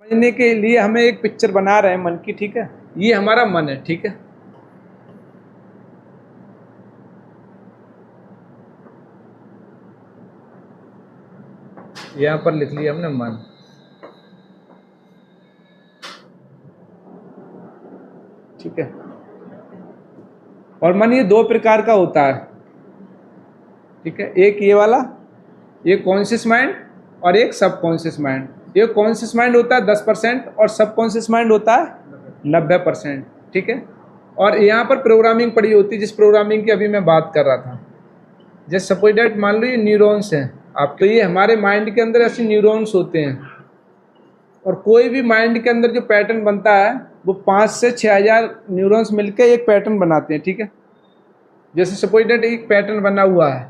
समझने के लिए हमें एक पिक्चर बना रहे हैं मन की, ठीक है। ये हमारा मन है, ठीक है। यहां पर लिख लिया हमने मन, ठीक है। और मन ये दो प्रकार का होता है, ठीक है। एक ये वाला, ये कॉन्शियस माइंड, और एक सबकॉन्शियस माइंड। ये कॉन्शियस माइंड होता है 10% और सबकॉन्शियस माइंड होता है 90%, ठीक है। और यहाँ पर प्रोग्रामिंग पड़ी होती है, जिस प्रोग्रामिंग की अभी मैं बात कर रहा था। जैसे सपोज डेट मान लो ये न्यूरॉन्स हैं आप, तो ये हमारे माइंड के अंदर ऐसे न्यूरॉन्स होते हैं। और कोई भी माइंड के अंदर जो पैटर्न बनता है वो 5 से 6,000 न्यूरॉन्स मिलकर एक पैटर्न बनाते हैं, ठीक है। जैसे सपोज डेट एक पैटर्न बना हुआ है,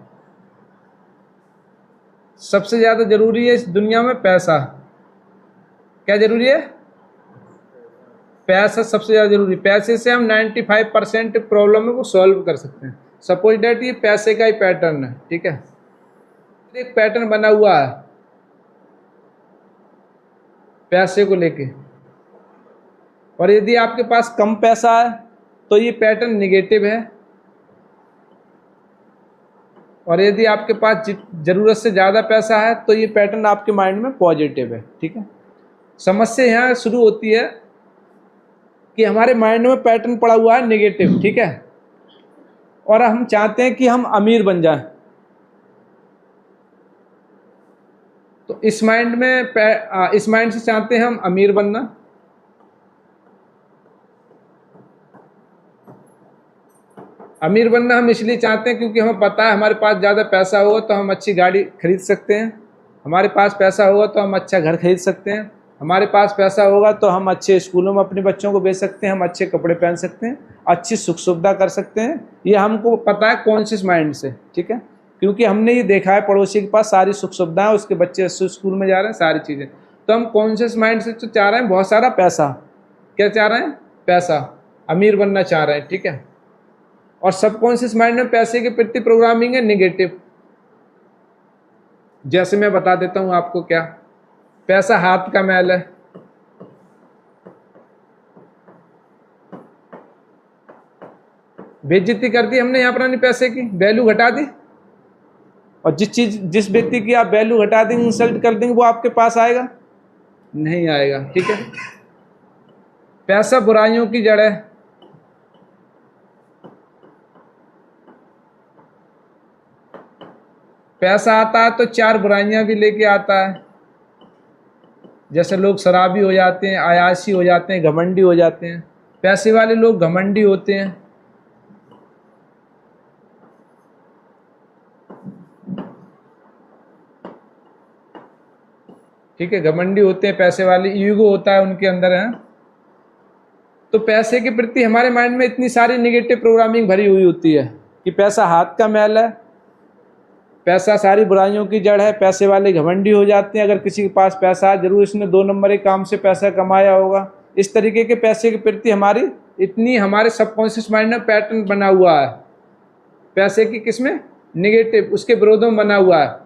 सबसे ज़्यादा ज़रूरी है इस दुनिया में पैसा। क्या ज़रूरी है? पैसा सबसे ज़्यादा ज़रूरी। पैसे से हम 95% प्रॉब्लम को सॉल्व कर सकते हैं। सपोज डेट ये पैसे का ही पैटर्न है, ठीक है। एक पैटर्न बना हुआ है पैसे को लेके, और यदि आपके पास कम पैसा है तो ये पैटर्न निगेटिव है। और यदि आपके पास ज़रूरत से ज़्यादा पैसा है तो ये पैटर्न आपके माइंड में पॉजिटिव है, ठीक है। समस्या यहाँ शुरू होती है कि हमारे माइंड में पैटर्न पड़ा हुआ है नेगेटिव, ठीक है। और हम चाहते हैं कि हम अमीर बन जाएं। तो इस माइंड से चाहते हैं हम अमीर बनना। अमीर बनना हम इसलिए चाहते हैं क्योंकि हमें पता है हमारे पास ज़्यादा पैसा होगा तो हम अच्छी गाड़ी खरीद सकते हैं, हमारे पास पैसा होगा तो हम अच्छा घर खरीद सकते हैं, हमारे पास पैसा होगा तो हम अच्छे स्कूलों में अपने बच्चों को भेज सकते हैं, हम अच्छे कपड़े पहन सकते हैं, अच्छी सुख सुविधा कर सकते हैं। ये हमको पता है कॉन्शियस माइंड से, ठीक है। क्योंकि हमने ये देखा है पड़ोसी के पास सारी सुख सुविधाएं, उसके बच्चे अच्छे स्कूल में जा रहे हैं, सारी चीज़ें। तो हम कॉन्शियस माइंड से तो चाह रहे हैं बहुत सारा पैसा। क्या चाह रहे हैं? पैसा, अमीर बनना चाह रहे हैं, ठीक है। और सबकॉन्शियस माइंड में पैसे के प्रति प्रोग्रामिंग है नेगेटिव। जैसे मैं बता देता हूं आपको, क्या पैसा हाथ का मैल है। बेइज्जती कर दी हमने यहाँ पर अपने पैसे की, वैल्यू घटा दी। और जिस व्यक्ति की आप वैल्यू घटा देंगे, इंसल्ट कर देंगे, वो आपके पास आएगा नहीं आएगा, ठीक है। पैसा बुराइयों की जड़ है। पैसा आता है तो 4 बुराइयां भी लेके आता है। जैसे लोग शराबी हो जाते हैं, आयासी हो जाते हैं, घमंडी हो जाते हैं। पैसे वाले लोग घमंडी होते हैं, ठीक है। घमंडी होते हैं पैसे वाले, ईगो होता है उनके अंदर, है। तो पैसे के प्रति हमारे माइंड में इतनी सारी नेगेटिव प्रोग्रामिंग भरी हुई होती है कि पैसा हाथ का मैल है, पैसा सारी बुराइयों की जड़ है, पैसे वाले घमंडी हो जाते हैं। अगर किसी के पास पैसा है, जरूर इसने 2 नंबर के काम से पैसा कमाया होगा। इस तरीके के पैसे के प्रति हमारी इतनी हमारे सबकॉन्शियस माइंड में पैटर्न बना हुआ है, पैसे की किसमें? नेगेटिव, उसके विरोध में बना हुआ है।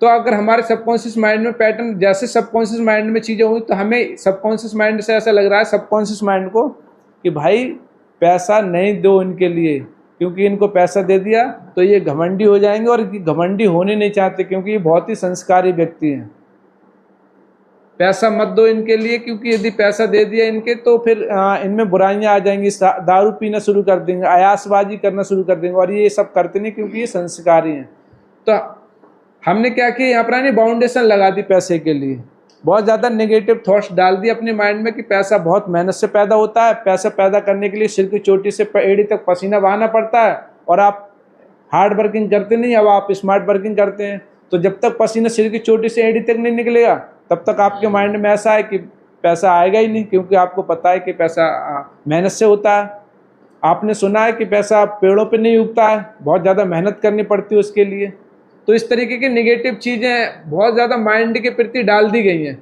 तो अगर हमारे सबकॉन्शियस माइंड में पैटर्न, जैसे सबकॉन्शियस माइंड में चीज़ें हुई, तो हमें सबकॉन्शियस माइंड से ऐसा लग रहा है सबकॉन्शियस माइंड को कि भाई पैसा नहीं दो इनके लिए, क्योंकि इनको पैसा दे दिया तो ये घमंडी हो जाएंगे। और घमंडी होने नहीं चाहते क्योंकि ये बहुत ही संस्कारी व्यक्ति हैं। पैसा मत दो इनके लिए, क्योंकि यदि पैसा दे दिया इनके तो फिर इनमें बुराइयां आ जाएंगी, दारू पीना शुरू कर देंगे, आयासबाजी करना शुरू कर देंगे। और ये सब करते नहीं क्योंकि ये संस्कारी हैं। तो हमने क्या किया, यहाँ पर बाउंडेशन लगा दी पैसे के लिए, बहुत ज़्यादा नेगेटिव थॉट्स डाल दिए अपने माइंड में कि पैसा बहुत मेहनत से पैदा होता है, पैसा पैदा करने के लिए सिर की चोटी से एड़ी तक पसीना बहाना पड़ता है, और आप हार्ड वर्किंग करते नहीं, अब आप स्मार्ट वर्किंग करते हैं। तो जब तक पसीना सिर की चोटी से एड़ी तक नहीं निकलेगा, तब तक आपके माइंड में ऐसा है कि पैसा आएगा ही नहीं, क्योंकि आपको पता है कि पैसा मेहनत से होता है। आपने सुना है कि पैसा पेड़ों पे नहीं उगता है, बहुत ज़्यादा मेहनत करनी पड़ती है उसके लिए। तो इस तरीके की नेगेटिव चीज़ें बहुत ज़्यादा माइंड के प्रति डाल दी गई हैं।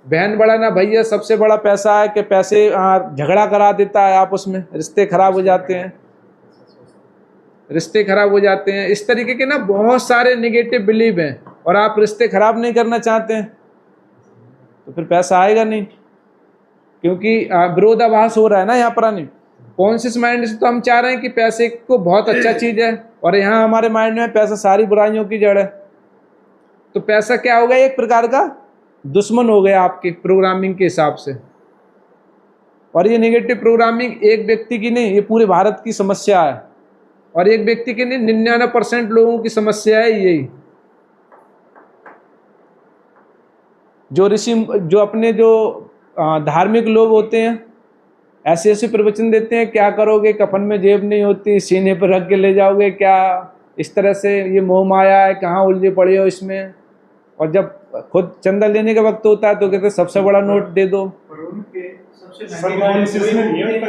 बहन बड़ा ना भैया, सबसे बड़ा पैसा है कि पैसे झगड़ा करा देता है आपस में, रिश्ते खराब हो जाते हैं, रिश्ते खराब हो जाते हैं। इस तरीके के ना बहुत सारे नेगेटिव बिलीव हैं, और आप रिश्ते खराब नहीं करना चाहते हैं। तो फिर पैसा आएगा नहीं, क्योंकि विरोधाभास हो रहा है ना यहाँ पर। नहीं, कॉन्शियस माइंड से तो हम चाह रहे हैं कि पैसे को बहुत अच्छा चीज है, और यहाँ हमारे माइंड में पैसा सारी बुराइयों की जड़ है। तो पैसा क्या हो गया, एक प्रकार का दुश्मन हो गया आपकी प्रोग्रामिंग के हिसाब से। और ये नेगेटिव प्रोग्रामिंग एक व्यक्ति की नहीं, ये पूरे भारत की समस्या है, और एक व्यक्ति की नहीं, 99% लोगों की समस्या है यही। जो ऋषि, जो अपने जो धार्मिक लोग होते हैं, ऐसे ऐसे प्रवचन देते हैं, क्या करोगे, कफन में जेब नहीं होती, सीने पर रख के ले जाओगे क्या, इस तरह से ये मोह माया है, कहाँ उलझे पड़े हो इसमें। और जब खुद चंदा लेने का वक्त होता है तो कहते सबसे बड़ा नोट दे दो।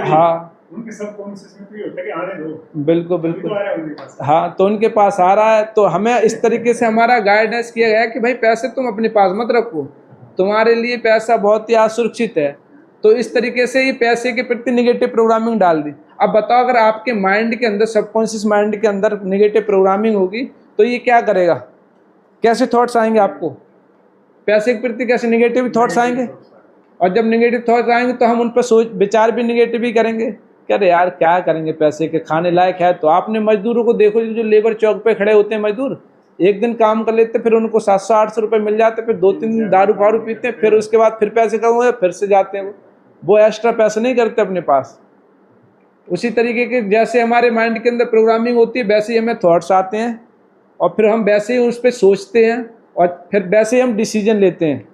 हाँ बिल्कुल बिल्कुल, हाँ, तो उनके पास आ रहा है। तो हमें इस तरीके से हमारा गाइडेंस किया गया है कि भाई पैसे तुम अपने पास मत रखो, तुम्हारे लिए पैसा बहुत ही असुरक्षित है। तो इस तरीके से ये पैसे के प्रति निगेटिव प्रोग्रामिंग डाल दी। अब बताओ, अगर आपके माइंड के अंदर, सबकॉन्शियस माइंड के अंदर निगेटिव प्रोग्रामिंग होगी तो ये क्या करेगा, कैसे थॉट्स आएंगे आपको, पैसे के प्रति कैसे निगेटिव थॉट्स आएंगे। और जब निगेटिव थॉट्स आएंगे तो हम उन पर सोच विचार भी निगेटिव ही करेंगे। कह रहे यार क्या करेंगे, पैसे के खाने लायक है। तो आपने मजदूरों को देखो, जो लेबर चौक पे खड़े होते हैं मजदूर, एक दिन काम कर लेते, फिर उनको 700-800 रुपये मिल जाते, फिर 2-3 दिन दारू फारू पीते हैं, फिर उसके बाद फिर पैसे कमाए, फिर से जाते हैं। वो एक्स्ट्रा पैसे नहीं करते अपने पास। उसी तरीके के जैसे हमारे माइंड के अंदर प्रोग्रामिंग होती है, वैसे ही हमें थॉट्स आते हैं, और फिर हम वैसे ही उस पर सोचते हैं, और फिर वैसे ही हम डिसीजन लेते हैं।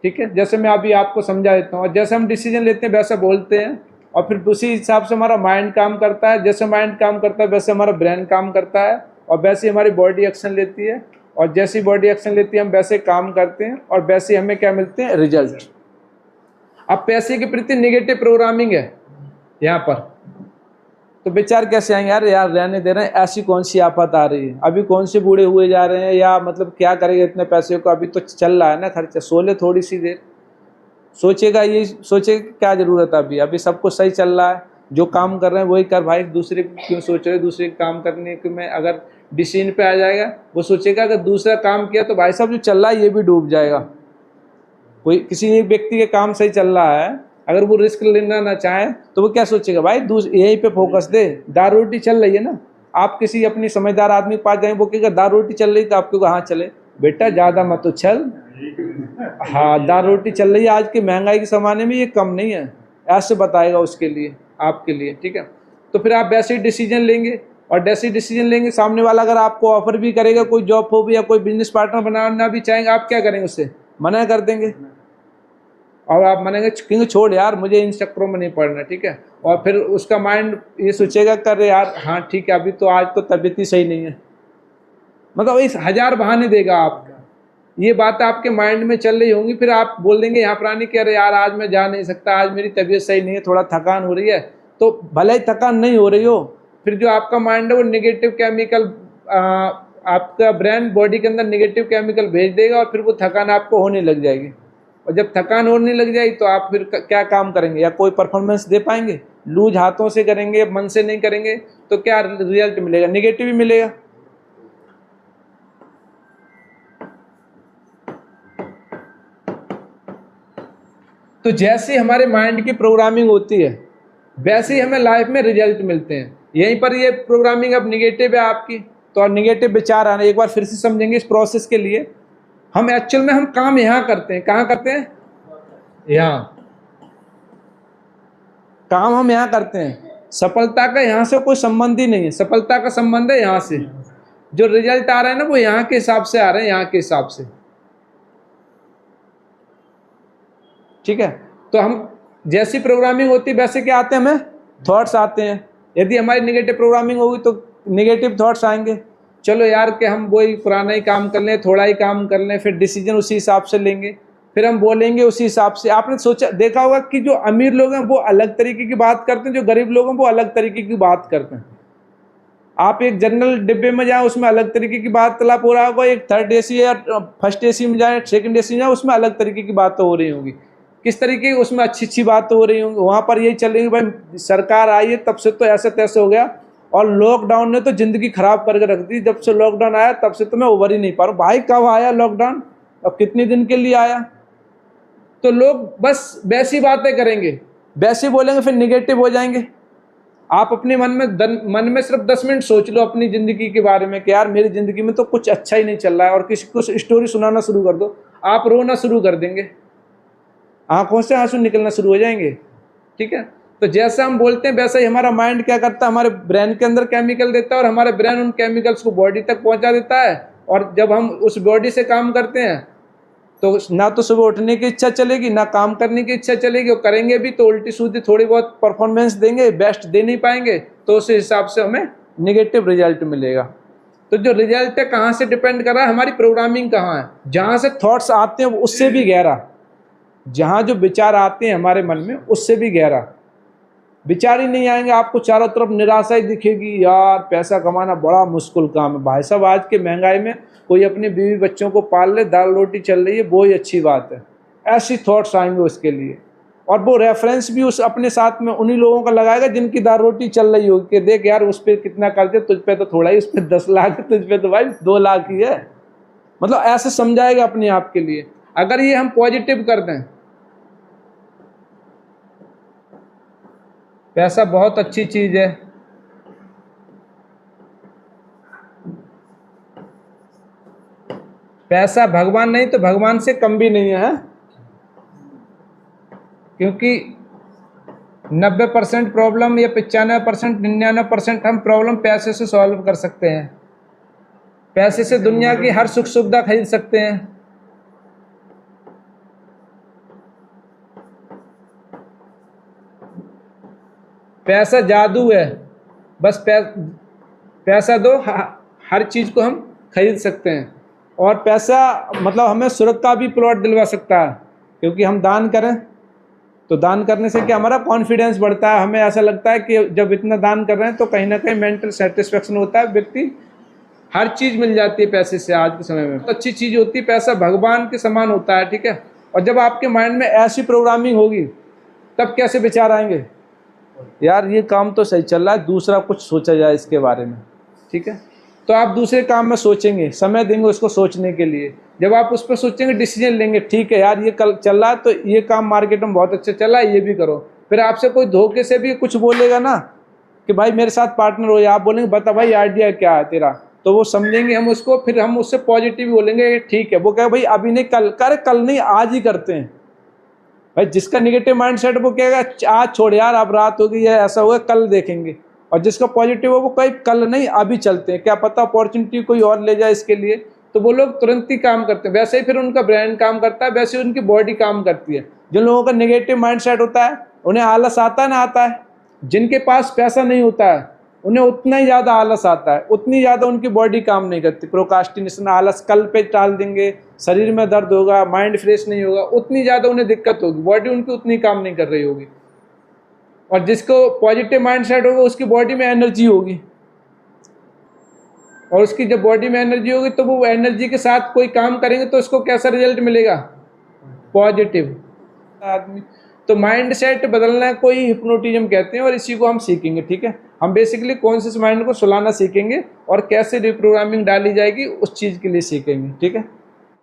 ठीक है, जैसे मैं अभी आपको समझा देता हूँ, और जैसे हम डिसीजन लेते हैं वैसा बोलते हैं, और फिर उसी हिसाब से हमारा माइंड काम करता है। जैसे माइंड काम करता है वैसे हमारा ब्रेन काम करता है, और वैसे ही हमारी बॉडी एक्शन लेती है, और जैसी बॉडी एक्शन लेती है हम वैसे काम करते हैं, और वैसे हमें क्या मिलते हैं, रिजल्ट। अब पैसे के प्रति निगेटिव प्रोग्रामिंग है यहाँ पर, तो विचार कैसे आएंगे, यार रहने दे रहे हैं, ऐसी कौन सी आफत आ रही है, अभी कौन से बूढ़े हुए जा रहे हैं, या मतलब क्या करेगा इतने पैसे को, अभी तो चल रहा है ना खर्चा, सोले थोड़ी सी देर, सोचेगा, ये सोचेगा क्या जरूरत है, अभी सब कुछ सही चल रहा है, जो काम कर रहे हैं वही कर भाई, दूसरे क्यों सोच रहे, दूसरे काम करने के में अगर डिसीजन पे आ जाएगा, वो सोचेगा अगर दूसरा काम किया तो भाई साहब जो चल रहा है ये भी डूब जाएगा। कोई किसी एक व्यक्ति के काम सही चल रहा है, अगर वो रिस्क लेना ना चाहे तो वो क्या सोचेगा, भाई यहीं पे फोकस दे, दाल रोटी चल रही है ना। आप किसी अपनी समझदार आदमी के पास जाएंगे, वो कहेगा दाल रोटी चल रही, तो आपको हाँ चले बेटा, ज़्यादा मत उछल, हाँ दाल रोटी चल रही है, आज के महंगाई के ज़माने में ये कम नहीं है, ऐसे बताएगा उसके लिए, आपके लिए। ठीक है, तो फिर आप वैसे ही डिसीजन लेंगे, और जैसे डिसीजन लेंगे, सामने वाला अगर आपको ऑफर भी करेगा, कोई जॉब हो भी या कोई बिजनेस पार्टनर बनाना भी चाहेंगे, आप क्या करेंगे, उससे मना कर देंगे, और आप मानेंगे क्योंकि छोड़ यार, मुझे इन चक्करों में नहीं पड़ना। ठीक है, और फिर उसका माइंड ये सोचेगा कर यार हाँ ठीक है, अभी तो आज तो तबीयत ही सही नहीं है, मतलब इस 1000 बहाने देगा आपका। ये बात आपके माइंड में चल रही होंगी, फिर आप बोल देंगे यहाँ प्राणी कह रहे यार आज मैं जा नहीं सकता, आज मेरी तबीयत सही नहीं है, थोड़ा थकान हो रही है। तो भले ही थकान नहीं हो रही हो, फिर जो आपका माइंड है वो निगेटिव केमिकल, आपका ब्रेन बॉडी के अंदर निगेटिव केमिकल भेज देगा, और फिर वो थकान आपको होने लग जाएगी। और जब थकान होने लग जाएगी तो आप फिर क्या काम करेंगे, या कोई परफॉर्मेंस दे पाएंगे, लूज हाथों से करेंगे, मन से नहीं करेंगे, तो क्या रिजल्ट मिलेगा, निगेटिव ही मिलेगा। तो जैसे हमारे माइंड की प्रोग्रामिंग होती है वैसे ही हमें लाइफ में रिजल्ट मिलते हैं। यहीं पर ये प्रोग्रामिंग अब निगेटिव है आपकी, तो निगेटिव विचार आना, एक बार फिर से समझेंगे इस प्रोसेस के लिए। हम एक्चुअल में हम काम यहाँ करते हैं, कहाँ करते हैं, यहाँ काम हम यहाँ करते हैं। सफलता का यहाँ से कोई संबंध ही नहीं है, सफलता का संबंध है यहाँ से। जो रिजल्ट आ रहे हैं ना वो यहाँ के हिसाब से आ रहे हैं, यहाँ के हिसाब से। ठीक है, तो हम जैसी प्रोग्रामिंग होती है वैसे क्या आते हैं, हमें थॉट्स आते हैं। यदि हमारी निगेटिव प्रोग्रामिंग होगी तो निगेटिव थॉट्स आएंगे। चलो यार कि हम वही पुराना ही काम कर लें, थोड़ा ही काम कर लें, फिर डिसीजन उसी हिसाब से लेंगे, फिर हम बोलेंगे उसी हिसाब से। आपने सोचा देखा होगा कि जो अमीर लोग हैं वो अलग तरीके की बात करते हैं, जो गरीब लोग हैं वो अलग तरीके की बात करते हैं। आप एक जनरल डिब्बे में जाए उसमें अलग तरीके की बात तलाप हो रहा होगा, एक थर्ड एसी या फर्स्ट एसी में जाए, सेकंड एसी में जाए, उसमें अलग तरीके की बातें हो रही होंगी। किस तरीके की उसमें अच्छी अच्छी बातें हो रही होंगी, वहाँ पर यही चल रही है भाई सरकार आई है तब से तो ऐसे तैसे हो गया, और लॉकडाउन ने तो ज़िंदगी ख़राब करके रख दी। जब से लॉकडाउन आया तब से तो मैं उभर ही नहीं पा रहा हूँ। भाई कब आया लॉकडाउन, अब कितने दिन के लिए आया, तो लोग बस वैसी बातें करेंगे, वैसे बोलेंगे, फिर निगेटिव हो जाएंगे। आप अपने मन में सिर्फ 10 मिनट सोच लो अपनी ज़िंदगी के बारे में कि यार मेरी ज़िंदगी में तो कुछ अच्छा ही नहीं चल रहा है, और किसी को स्टोरी सुनाना शुरू कर दो, आप रोना शुरू कर देंगे, आंखों से आंसू निकलना शुरू हो जाएंगे। ठीक है, तो जैसा हम बोलते हैं वैसा ही हमारा माइंड क्या करता है, हमारे ब्रेन के अंदर केमिकल देता है, और हमारे ब्रेन उन केमिकल्स को बॉडी तक पहुंचा देता है। और जब हम उस बॉडी से काम करते हैं तो ना तो सुबह उठने की इच्छा चलेगी, ना काम करने की इच्छा चलेगी, और करेंगे भी तो उल्टी सीधी थोड़ी बहुत परफॉर्मेंस देंगे, बेस्ट दे नहीं पाएंगे, तो उस हिसाब से हमें निगेटिव रिजल्ट मिलेगा। तो जो रिजल्ट है कहाँ से डिपेंड कर रहा है, हमारी प्रोग्रामिंग कहाँ है, जहाँ से थॉट्स आते हैं उससे भी गहरा, जहाँ जो विचार आते हैं हमारे मन में उससे भी गहरा। विचार ही नहीं आएंगे, आपको चारों तरफ निराशा ही दिखेगी, यार पैसा कमाना बड़ा मुश्किल काम है। भाई साहब आज के महंगाई में कोई अपनी बीवी बच्चों को पाल ले, दाल रोटी चल रही है, वो ही अच्छी बात है, ऐसी थॉट्स आएंगे उसके लिए। और वो रेफरेंस भी उस अपने साथ में उन्हीं लोगों का लगाएगा जिनकी दाल रोटी चल रही होगी, कि देख यार उस पर कितना कर्ज, तुझ पे तो थोड़ा ही, उस पर 10 लाख है, तुझ पे तो भाई 2 लाख ही है। मतलब ऐसे समझाएगा अपने आप के लिए। अगर ये हम पॉजिटिव कर दें, पैसा बहुत अच्छी चीज है, पैसा भगवान नहीं तो भगवान से कम भी नहीं है, क्योंकि 90% प्रॉब्लम या 95%, 99% हम प्रॉब्लम पैसे से सॉल्व कर सकते हैं। पैसे से दुनिया की हर सुख सुविधा खरीद सकते हैं। पैसा जादू है, बस पैसा दो, हर चीज़ को हम खरीद सकते हैं। और पैसा मतलब हमें स्वर्ग का भी प्लॉट दिलवा सकता है, क्योंकि हम दान करें तो दान करने से क्या हमारा कॉन्फिडेंस बढ़ता है, हमें ऐसा लगता है कि जब इतना दान कर रहे हैं तो कहीं ना कहीं मेंटल सेटिस्फेक्शन होता है, व्यक्ति हर चीज़ मिल जाती है पैसे से आज के समय में, तो अच्छी चीज़ होती है। पैसा भगवान के समान होता है, ठीक है। और जब आपके माइंड में ऐसी प्रोग्रामिंग होगी तब कैसे विचार आएंगे, यार ये काम तो सही चल रहा है, दूसरा कुछ सोचा जाए इसके बारे में, ठीक है। तो आप दूसरे काम में सोचेंगे, समय देंगे उसको सोचने के लिए। जब आप उस पर सोचेंगे, डिसीजन लेंगे, ठीक है यार ये कल चल रहा है तो ये काम मार्केट में बहुत अच्छा चल रहा है, ये भी करो। फिर आपसे कोई धोखे से भी कुछ बोलेगा ना कि भाई मेरे साथ पार्टनर हो, या आप बोलेंगे बता भाई आइडिया क्या है तेरा, तो वो समझेंगे हम उसको, फिर हम उससे पॉजिटिव बोलेंगे ठीक है। वो कहे भाई अभी नहीं कल कर, कल नहीं आज ही करते हैं। भाई जिसका निगेटिव माइंडसेट वो कहेगा आज छोड़ यार, अब रात होगी या ऐसा होगा, कल देखेंगे। और जिसका पॉजिटिव हो वो कहे कल नहीं अभी चलते हैं, क्या पता अपॉर्चुनिटी कोई और ले जाए इसके लिए, तो वो लोग तुरंत ही काम करते हैं। वैसे ही फिर उनका ब्रेन काम करता है, वैसे ही उनकी बॉडी काम करती है। जिन लोगों का नेगेटिव माइंडसेट होता है उन्हें आलस आता है ना आता है, जिनके पास पैसा नहीं होता है उन्हें उतना ही ज़्यादा आलस आता है, उतनी ज़्यादा उनकी बॉडी काम नहीं करती। प्रोक्रास्टिनेशन, आलस, कल पे टाल देंगे, शरीर में दर्द होगा, माइंड फ्रेश नहीं होगा, उतनी ज़्यादा उन्हें दिक्कत होगी, बॉडी उनकी उतनी काम नहीं कर रही होगी। और जिसको पॉजिटिव माइंडसेट होगा उसकी बॉडी में एनर्जी होगी, और उसकी जब बॉडी में एनर्जी होगी तो वो एनर्जी के साथ कोई काम करेंगे तो उसको कैसा रिजल्ट मिलेगा, पॉजिटिव आदमी। तो माइंड सेट बदलना कोई हिप्नोटिज्म कहते हैं, और इसी को हम सीखेंगे, ठीक है। हम बेसिकली कॉन्शियस माइंड को सुलाना सीखेंगे और कैसे रिप्रोग्रामिंग डाली जाएगी उस चीज़ के लिए सीखेंगे, ठीक है।